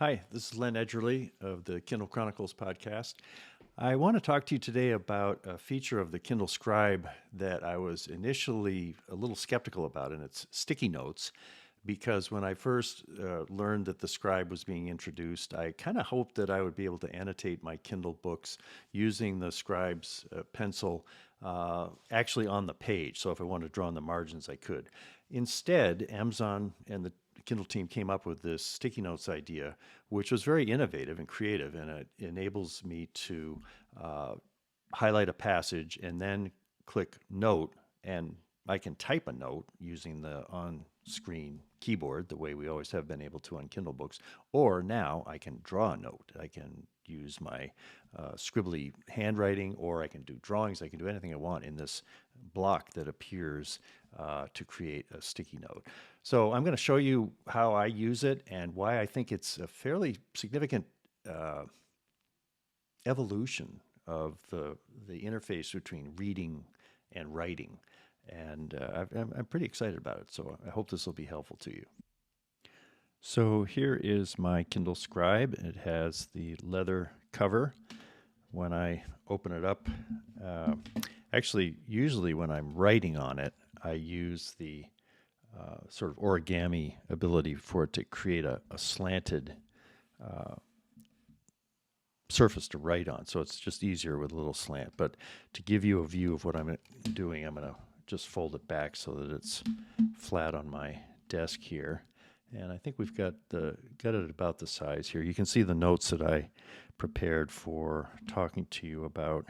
Hi, this is Len Edgerly of the Kindle Chronicles podcast. I want to talk to you today about a feature of the Kindle Scribe that I was initially a little skeptical about, and it's sticky notes. Because when I first learned that the Scribe was being introduced, I kind of hoped that I would be able to annotate my Kindle books using the Scribe's pencil actually on the page. So if I wanted to draw in the margins, I could. Instead, Amazon and the Kindle team came up with this sticky notes idea, which was very innovative and creative, and it enables me to highlight a passage and then click note, and I can type a note using the on-screen keyboard the way we always have been able to on Kindle books, or now I can draw a note. I can use my scribbly handwriting, or I can do drawings. I can do anything I want in this block that appears to create a sticky note. So I'm going to show you how I use it and why I think it's a fairly significant evolution of the interface between reading and writing. And I'm pretty excited about it, so I hope this will be helpful to you. So here is my Kindle Scribe. It has the leather cover. When I open it up, actually, usually when I'm writing on it, I use the sort of origami ability for it to create a slanted surface to write on. So it's just easier with a little slant. But to give you a view of what I'm doing, I'm going to just fold it back so that it's flat on my desk here. And I think we've got it about the size here. You can see the notes that I prepared for talking to you about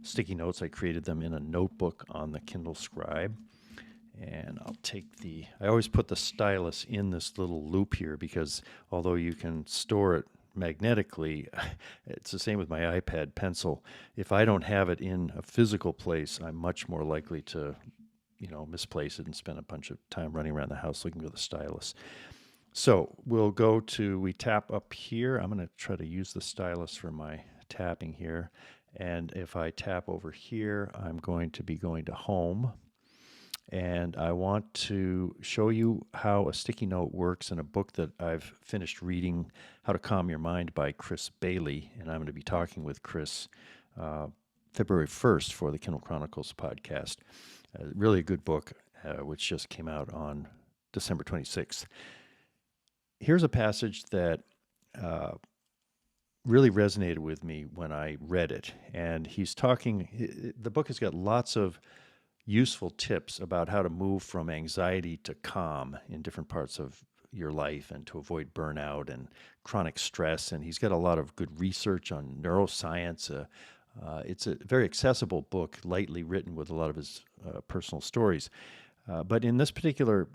sticky notes. I created them in a notebook on the Kindle Scribe. And I always put the stylus in this little loop here because although you can store it magnetically, it's the same with my iPad pencil. If I don't have it in a physical place, I'm much more likely to, misplace it and spend a bunch of time running around the house looking for the stylus. So we tap up here. I'm going to try to use the stylus for my tapping here. And if I tap over here, I'm going to be going to home. And I want to show you how a sticky note works in a book that I've finished reading, How to Calm Your Mind by Chris Bailey. And I'm going to be talking with Chris February 1st for the Kindle Chronicles podcast. Really a good book, which just came out on December 26th. Here's a passage that really resonated with me when I read it. And the book has got lots of useful tips about how to move from anxiety to calm in different parts of your life and to avoid burnout and chronic stress. And he's got a lot of good research on neuroscience. It's a very accessible book, lightly written with a lot of his personal stories. But in this particular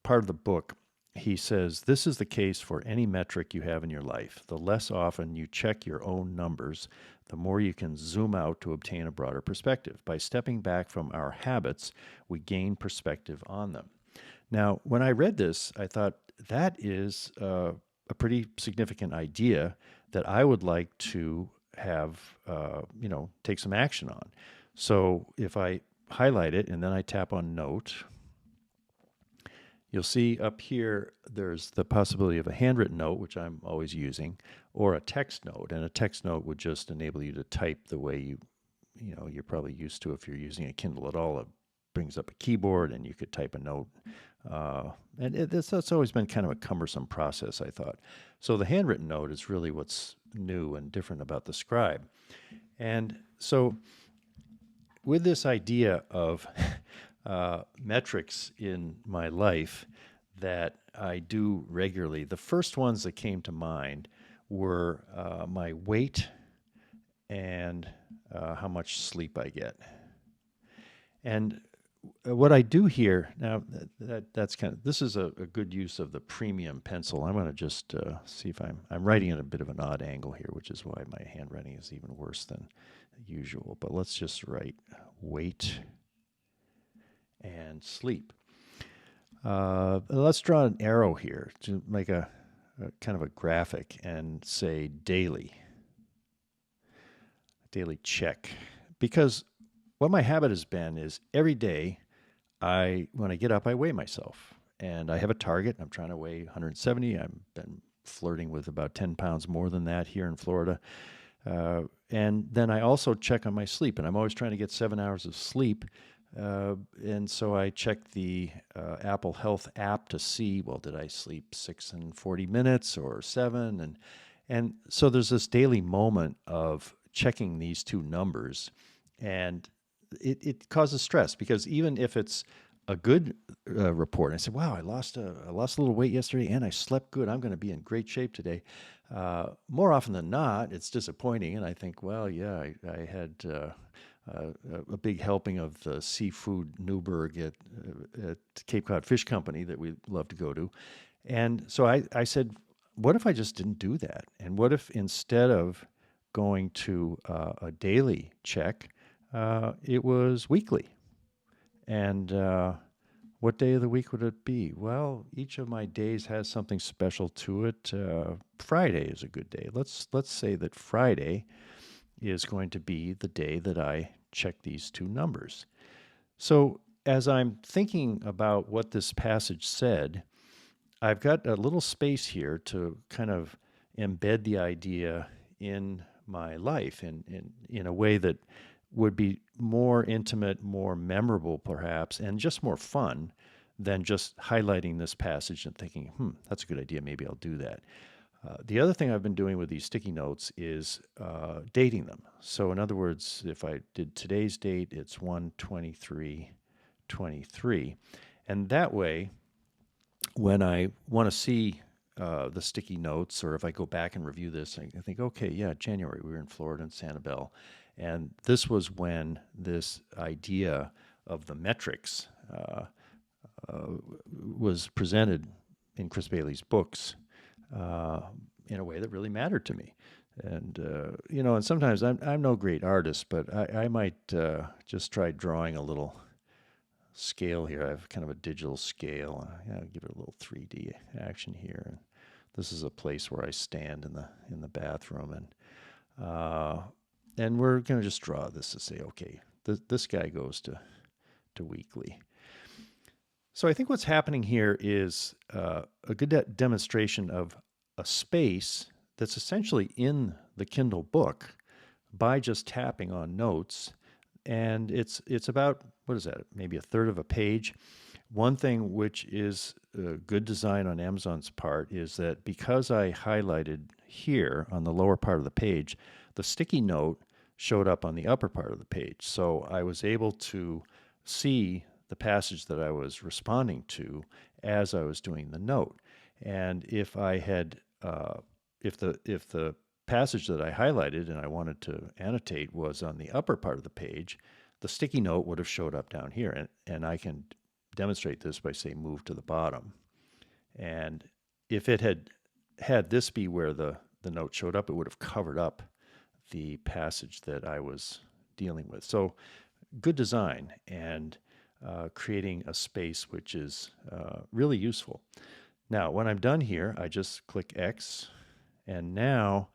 part of the book, he says, this is the case for any metric you have in your life. The less often you check your own numbers, the more you can zoom out to obtain a broader perspective. By stepping back from our habits, we gain perspective on them. Now, when I read this, I thought that is a pretty significant idea that I would like to have, take some action on. So if I highlight it and then I tap on Note, you'll see up here there's the possibility of a handwritten note, which I'm always using, or a text note. And a text note would just enable you to type the way you're probably used to if you're using a Kindle at all. It brings up a keyboard and you could type a note. That's always been kind of a cumbersome process, I thought. So the handwritten note is really what's new and different about the Scribe. And so with this idea of metrics in my life that I do regularly, the first ones that came to mind were my weight and how much sleep I get. And what I do here now, this is a good use of the premium pencil. I'm going to just see if I'm writing at a bit of an odd angle here, which is why my handwriting is even worse than usual. But let's just write weight and sleep. Let's draw an arrow here to make a kind of a graphic and say daily check. Because what my habit has been is every day when I get up, I weigh myself. And I have a target. I'm trying to weigh 170. I've been flirting with about 10 pounds more than that here in Florida. And then I also check on my sleep, and I'm always trying to get 7 hours of sleep. And so I check the Apple Health app to see, well, did I sleep 6 and 40 minutes or 7? And so there's this daily moment of checking these two numbers, and it causes stress, because even if it's a good report, and I said, wow, I lost a little weight yesterday and I slept good, I'm going to be in great shape today. More often than not, it's disappointing, and I think, well, yeah, I had a big helping of the seafood Newberg at Cape Cod Fish Company that we love to go to. And so I said, what if I just didn't do that? And what if instead of going to a daily check, it was weekly? And what day of the week would it be? Well, each of my days has something special to it. Friday is a good day. Let's say that Friday is going to be the day that I check these two numbers. So as I'm thinking about what this passage said, I've got a little space here to kind of embed the idea in my life in a way that would be more intimate, more memorable perhaps, and just more fun than just highlighting this passage and thinking, that's a good idea, maybe I'll do that. The other thing I've been doing with these sticky notes is dating them. So in other words, if I did today's date, it's 1/23/23. And that way, when I want to see the sticky notes, or if I go back and review this, I think, okay, yeah, January, we were in Florida and Sanibel. And this was when this idea of the metrics was presented in Chris Bailey's books in a way that really mattered to me. And, and sometimes I'm no great artist, but I might just try drawing a little scale here. I have kind of a digital scale. I'll give it a little 3D action here. And this is a place where I stand in the bathroom, and we're going to just draw this to say, okay, this guy goes to weekly. So I think what's happening here is a good demonstration of a space that's essentially in the Kindle book by just tapping on notes. And it's about, what is that, maybe a third of a page. One thing which is good design on Amazon's part is that because I highlighted here on the lower part of the page, the sticky note showed up on the upper part of the page. So I was able to see the passage that I was responding to as I was doing the note. And if I had, if the passage that I highlighted and I wanted to annotate was on the upper part of the page, the sticky note would have showed up down here. And I can demonstrate this by saying move to the bottom. And if it had this be where the note showed up, it would have covered up the passage that I was dealing with. So good design and creating a space which is really useful. Now, when I'm done here, I just click X, and now,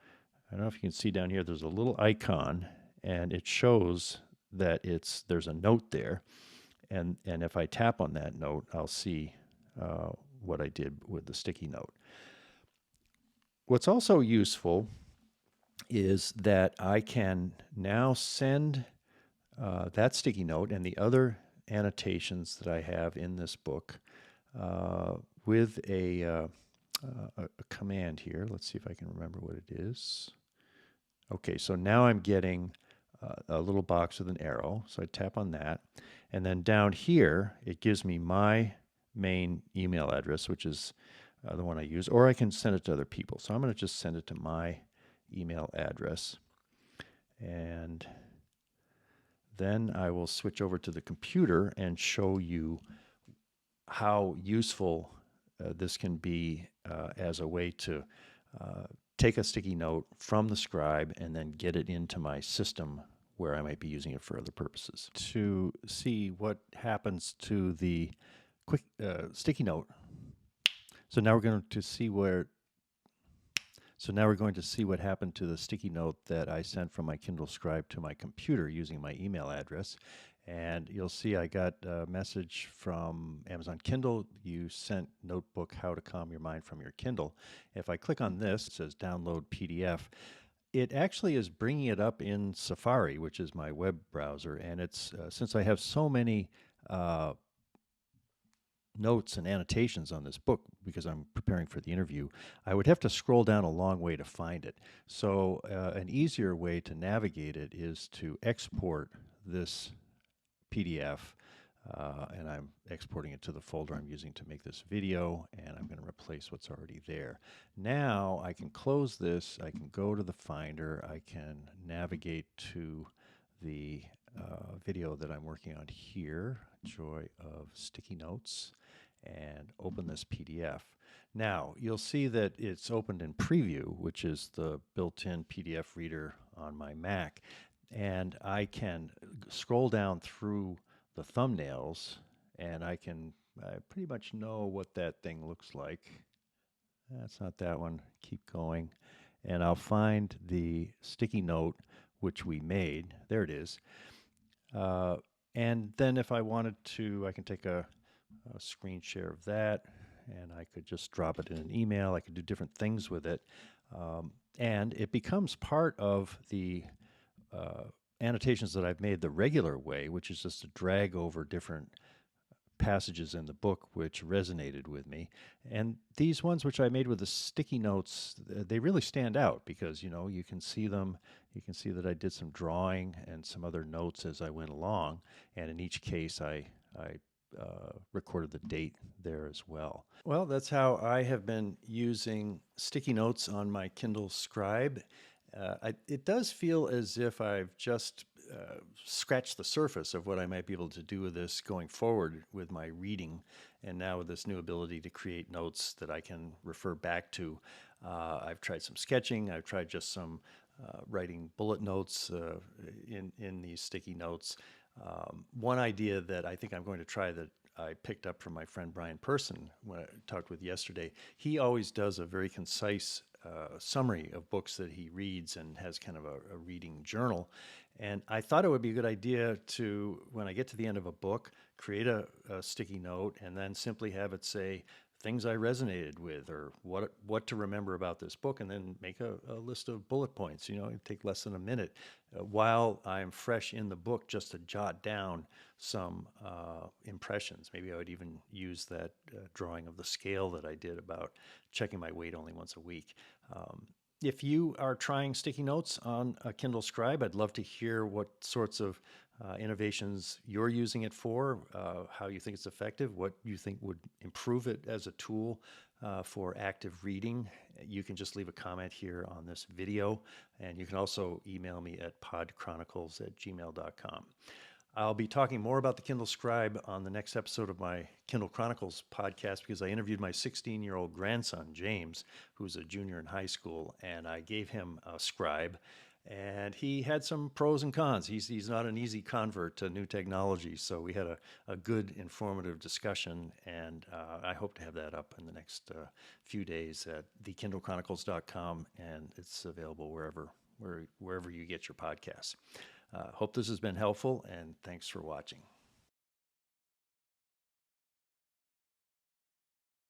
I don't know if you can see down here, there's a little icon, and it shows that there's a note there. And if I tap on that note, I'll see what I did with the sticky note. What's also useful is that I can now send that sticky note and the other annotations that I have in this book with a command here. Let's see if I can remember what it is. Okay, so now I'm getting a little box with an arrow. So I tap on that. And then down here, it gives me my main email address, which is the one I use, or I can send it to other people. So I'm going to just send it to my email address. And then I will switch over to the computer and show you how useful this can be as a way to take a sticky note from the Scribe and then get it into my system where I might be using it for other purposes. To see what happens to the quick sticky note. So now we're going to see what happened to the sticky note that I sent from my Kindle Scribe to my computer using my email address. And you'll see I got a message from Amazon Kindle. You sent notebook How to Calm Your Mind from your Kindle. If I click on this, it says download PDF. It actually is bringing it up in Safari, which is my web browser. And it's since I have so many notes and annotations on this book because I'm preparing for the interview, I would have to scroll down a long way to find it. So an easier way to navigate it is to export this PDF, and I'm exporting it to the folder I'm using to make this video, and I'm going to replace what's already there. Now I can close this, I can go to the Finder, I can navigate to the video that I'm working on here, Joy of Sticky Notes, and open this PDF. Now, you'll see that it's opened in Preview, which is the built-in PDF reader on my Mac. And I can scroll down through the thumbnails, and I pretty much know what that thing looks like. That's not that one. Keep going. And I'll find the sticky note, which we made. There it is. And then if I wanted to, I can take a screen share of that, and I could just drop it in an email. I could do different things with it. And it becomes part of the annotations that I've made the regular way, which is just to drag over different passages in the book which resonated with me. And these ones which I made with the sticky notes, they really stand out because, you can see them. You can see that I did some drawing and some other notes as I went along. And in each case, I recorded the date there as well. Well, that's how I have been using sticky notes on my Kindle Scribe. It does feel as if I've just scratched the surface of what I might be able to do with this going forward with my reading, and now with this new ability to create notes that I can refer back to. I've tried some sketching. I've tried just some writing bullet notes in these sticky notes. One idea that I think I'm going to try that I picked up from my friend Brian Person when I talked with yesterday, he always does a very concise summary of books that he reads and has kind of a reading journal. And I thought it would be a good idea to, when I get to the end of a book, create a sticky note and then simply have it say things I resonated with or what to remember about this book, and then make a list of bullet points. It'd take less than a minute while I'm fresh in the book just to jot down some impressions. Maybe I would even use that drawing of the scale that I did about checking my weight only once a week. If you are trying sticky notes on a Kindle Scribe, I'd love to hear what sorts of innovations you're using it for, how you think it's effective, what you think would improve it as a tool for active reading. You can just leave a comment here on this video, and you can also email me at podchronicles@gmail.com. I'll be talking more about the Kindle Scribe on the next episode of my Kindle Chronicles podcast because I interviewed my 16-year-old grandson, James, who's a junior in high school, and I gave him a Scribe. And he had some pros and cons. He's not an easy convert to new technology, so we had a good, informative discussion, and I hope to have that up in the next few days at thekindlechronicles.com, and it's available wherever you get your podcasts. Hope this has been helpful, and thanks for watching.